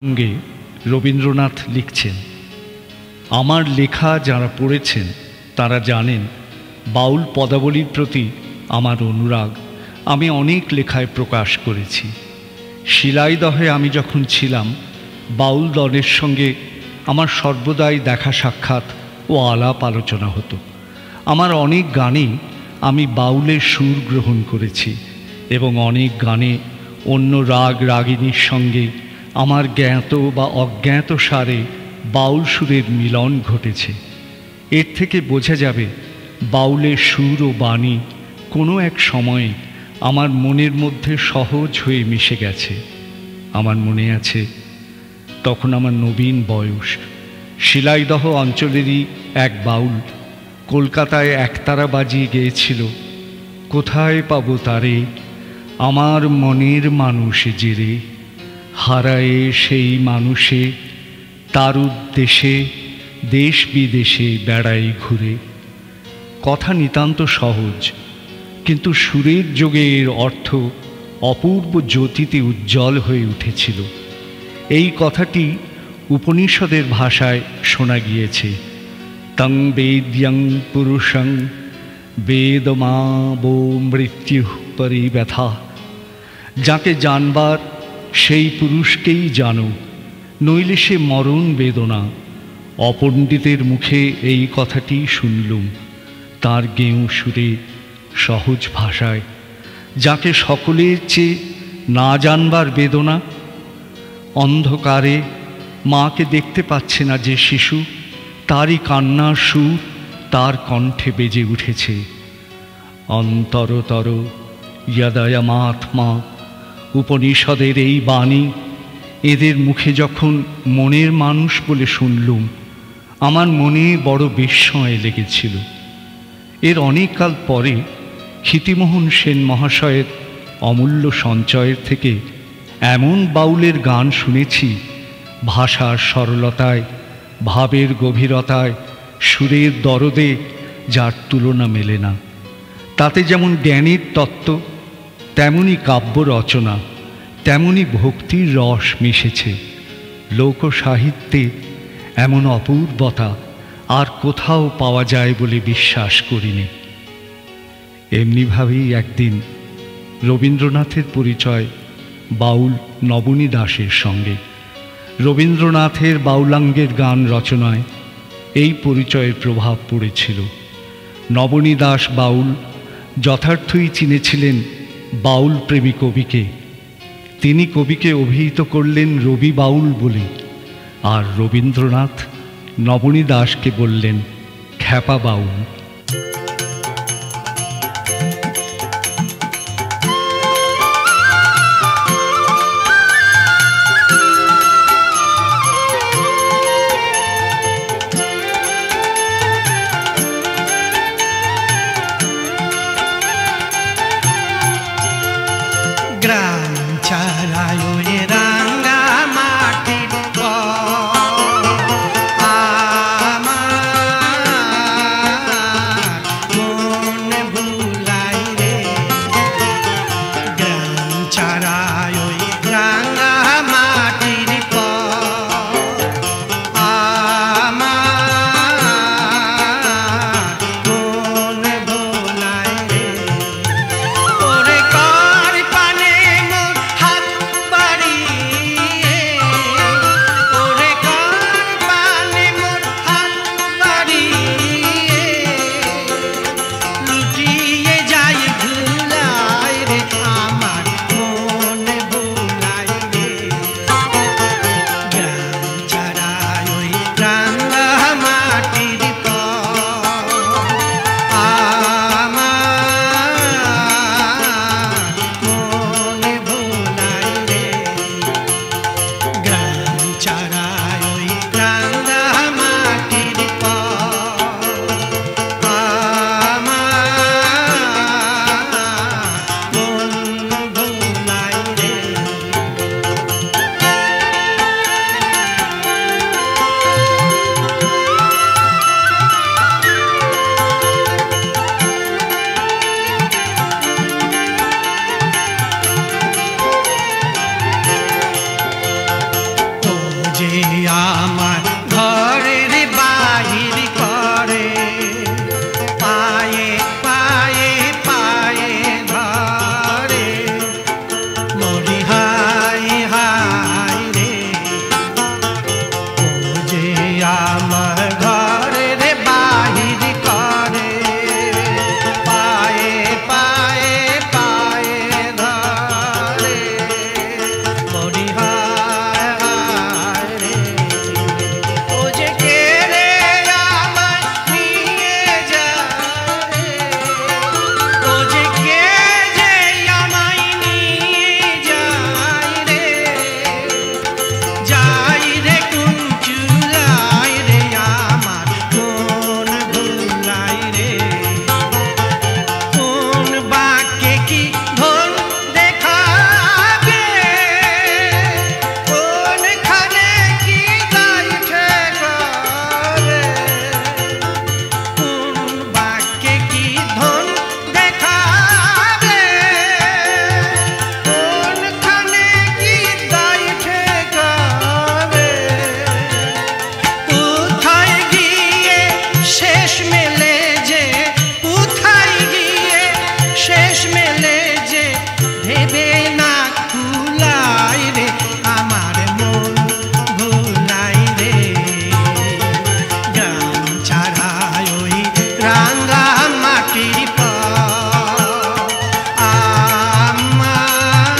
সঙ্গে রবীন্দ্রনাথ লিখছেন, আমার লেখা যারা পড়েছেন তারা জানেন বাউল পদাবলীর প্রতি আমার অনুরাগ আমি অনেক লেখায় প্রকাশ করেছি। শিলাইদহে আমি যখন ছিলাম বাউল দলের সঙ্গে আমার সর্বদাই দেখা সাক্ষাৎ ও আলাপ আলোচনা হতো। আমার অনেক গানে আমি বাউলের সুর গ্রহণ করেছি এবং অনেক গানে অন্য রাগ রাগিনীর সঙ্গে আমার জ্ঞাত বা অজ্ঞাত সারে বাউল সুরের মিলন ঘটেছে। এর থেকে বোঝা যাবে বাউলের সুর ও বাণী কোনো এক সময়ে আমার মনের মধ্যে সহজ হয়ে মিশে গেছে। আমার মনে আছে তখন আমার নবীন বয়স। শিলাইদহ অঞ্চলেরই এক বাউল কলকাতায় একতারা বাজিয়ে গেয়েছিল, কোথায় পাবো তারে আমার মনের মানুষ জেরে, হারায়ে সেই মানুষে তার উদ্দেশে দেশ বিদেশে বেড়াই ঘুরে। কথা নিতান্ত সহজ, কিন্তু সুরের যোগে এর অর্থ অপূর্ব জ্যোতিতে উজ্জ্বল হয়ে উঠেছিল। এই কথাটি উপনিষদের ভাষায় শোনা গিয়েছে, তং বেদ্যং পুরুষং বেদমাবো মৃত্যু পরিব্যথা। যাকে জানবার সেই পুরুষকেই জানো, নইলে সে মরণ বেদনা। অপণ্ডিতের মুখে এই কথাটি শুনলুম, তার গেঁয়ো সুরে সহজ ভাষায়। যাকে সকলের চেয়ে না জানবার বেদনা, অন্ধকারে মাকে দেখতে পাচ্ছে না যে শিশু, তারই কান্নার সুর তার কণ্ঠে বেজে উঠেছে। অন্তরতর ইয়দয়মাত্মা, উপনিষদের এই বাণী এদের মুখে যখন মনের মানুষ বলে শুনলুম, আমার মনে বড় বিস্ময় লেগেছিল। এর অনেক কাল পরে ক্ষিতিমোহন সেন মহাশয়ের অমূল্য সঞ্চয়ের থেকে এমন বাউলের গান শুনেছি, ভাষার সরলতায়, ভাবের গভীরতায়, সুরের দরদে যার তুলনা মেলে না। তাতে যেমন জ্ঞানের তত্ত্ব, তেমনি কাব্য রচনা, তেমনি ভক্তির রস মিশেছে। লোক সাহিত্যে এমন অপূর্বতা আর কোথাও পাওয়া যায় বলে বিশ্বাস করিনি। এমনিভাবেই একদিন রবীন্দ্রনাথের পরিচয় বাউল নবনী দাসের সঙ্গে। রবীন্দ্রনাথের বাউলাঙ্গের গান রচনায় এই পরিচয়ের প্রভাব পড়েছিল। নবনী দাস বাউল যথার্থই চিনেছিলেন বাউল প্রেমী কবিকে। তিনি কবিকে অভিহিত করলেন রবি বাউল বলে, আর রবীন্দ্রনাথ নবনী দাসকে বললেন খ্যাপা বাউল। যে আমার ঘরের বাহির করে পায়ে পায়ে পায়ে ধরে মরি হায় হায় রে ও যে আমার ঘরের বাহির করে পায়ে পায়ে পায়ে ধরে মরি হায় হায় রে ও যে কে রে আমায় নিয়ে যায় ও যে কে যে আমায় নিয়ে যায় রে যাই রে কোন চুলাই রে আমার মন ভুলাই রে কোন বাক্যে কি ধন দেখাবে কোনখানে কি যাইছে করে কোন বাক্যে কি ধন দেখাবে কোনখানে কি যাইছে করে কোথায় গিয়ে শেষ মেলে যে কোথায় গিয়ে শেষ মেলে যে ভেবে না কুলাই রে আমার মন ভুলাই রে গান ছাড়ায় ওই রাঙ্গা মাটির পর আমার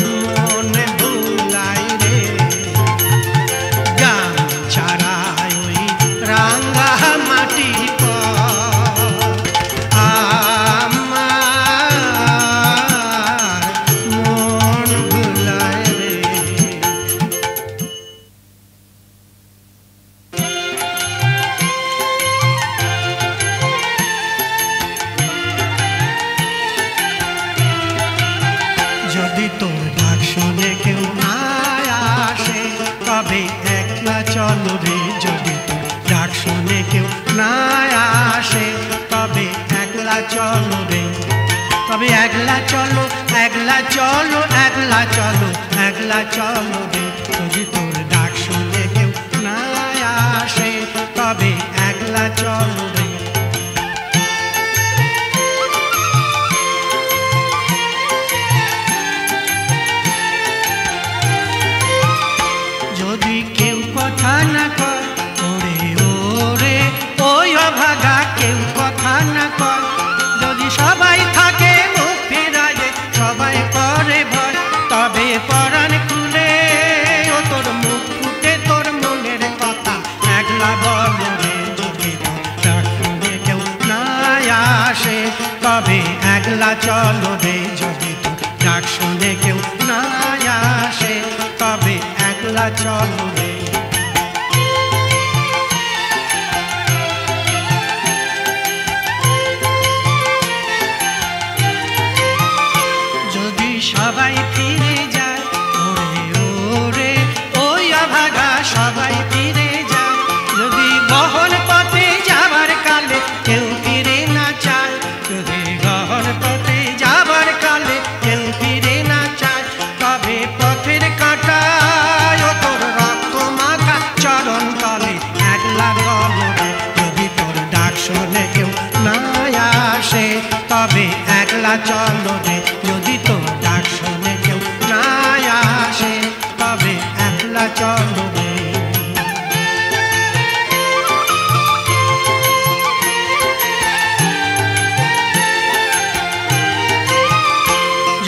মন ভুলাই রে গান ছাড়ায় ওই রাঙ্গা মাটির পর আমার মন ভুলাই রে যদি তোর ডাক শুনে কেউ না আসে তবে একলা চলো রে যদি তোর ডাক শুনে কেউ না আসে তবে একলা চলো রে তবে একলা চলো একলা চলো একলা চলো একলা চলো রে যদি তোর ডাক শুনে কেউ না আসে তবে একলা চলো রে যদি কেউ কথা না কয় ওরে ওরে ওই অভাগা কেউ কথা না কয় যদি সবাই থাকে মুখ ফেরায় সবাই করে ভয় তবে পরাণ খুলে ও তোর মুখ ফুটে তোর মনের কথা একলা বল রে যদি তোর ডাক শুনে কেউ না আসে তবে একলা চলো রে যদি তোর ডাক শুনে কেউ না আসে তবে একলা চলো রে যদি সবাই ফিরে যায় ওরে ওরে ওই অভাগা সবাই ফিরে যায় যদি গহন পথে যাবার কালে কেউ ফিরে না চায় যদি গহন পথে যাবার কালে কেউ ফিরে না চায় তবে পথের কাঁটায় ও তোর রক্ত মাখা চরণ তলে একলা গল রে যদি তোর ডাক শুনে কেউ না আসে তবে একলা চলো রে যদি তোর ডাক শুনে কেউ না আসে তবে একলা চলো রে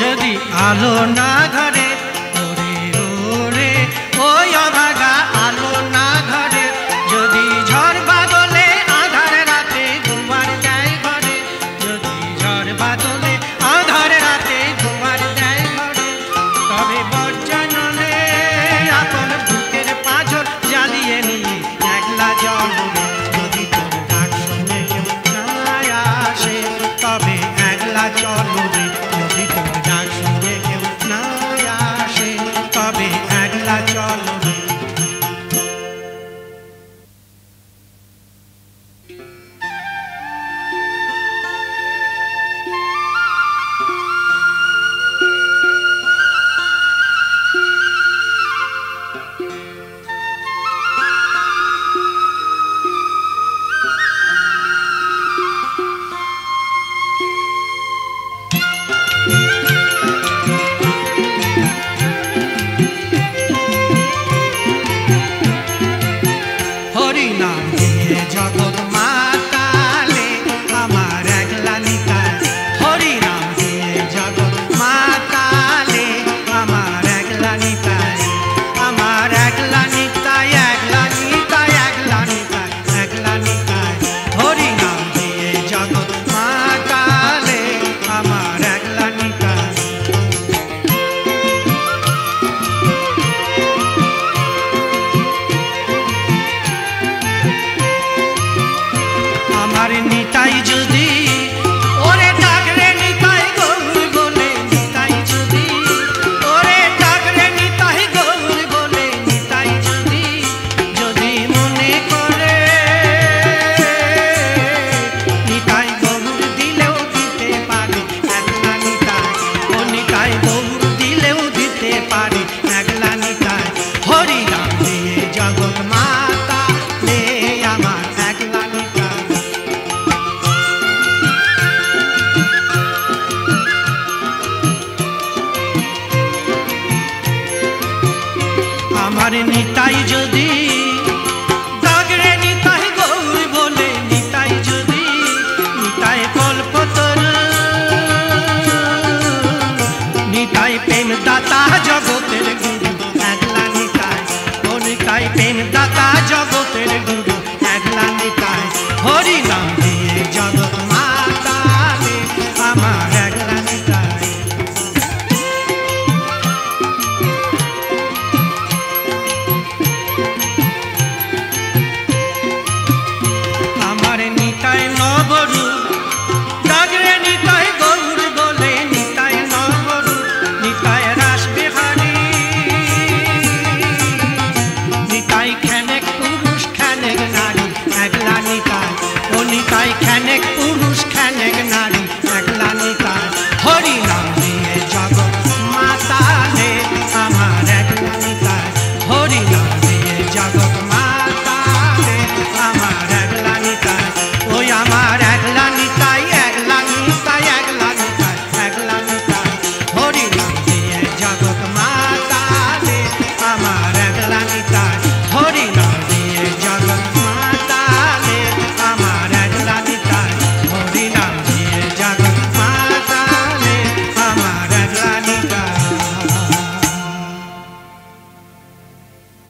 যদি আলো না ঘরে ওরে ওরে ওই অভাগা আলো না ঘরে যদি ঝড় বাদলে আধার রাতে দুবার দেয় ঘরে যদি ঝড় বাদলে আধার রাতে দুবার দেয় ঘরে তবে বর্জনলে আপন বুকের পাঁজর জ্বালিয়ে নিয়ে একলা জলে যদি তোর ডাক শুনে কেউ না আসে তবে একলা চলো রে যদি তোর ডাক শুনে কেউ না একলা নিতাই হরি নাম নিয়ে জগৎ মাতা নে আমার একলা নিতাই। আমার নিতাই যদি দাগরে নিতাই গৌর বলে, নিতাই যদি নিতাই কল্পতরু, নিতাই প্রেম দাতা জগতের গুরু একলা নিতাই, ও নিতাই প্রেম দাতা জগতের গুরু।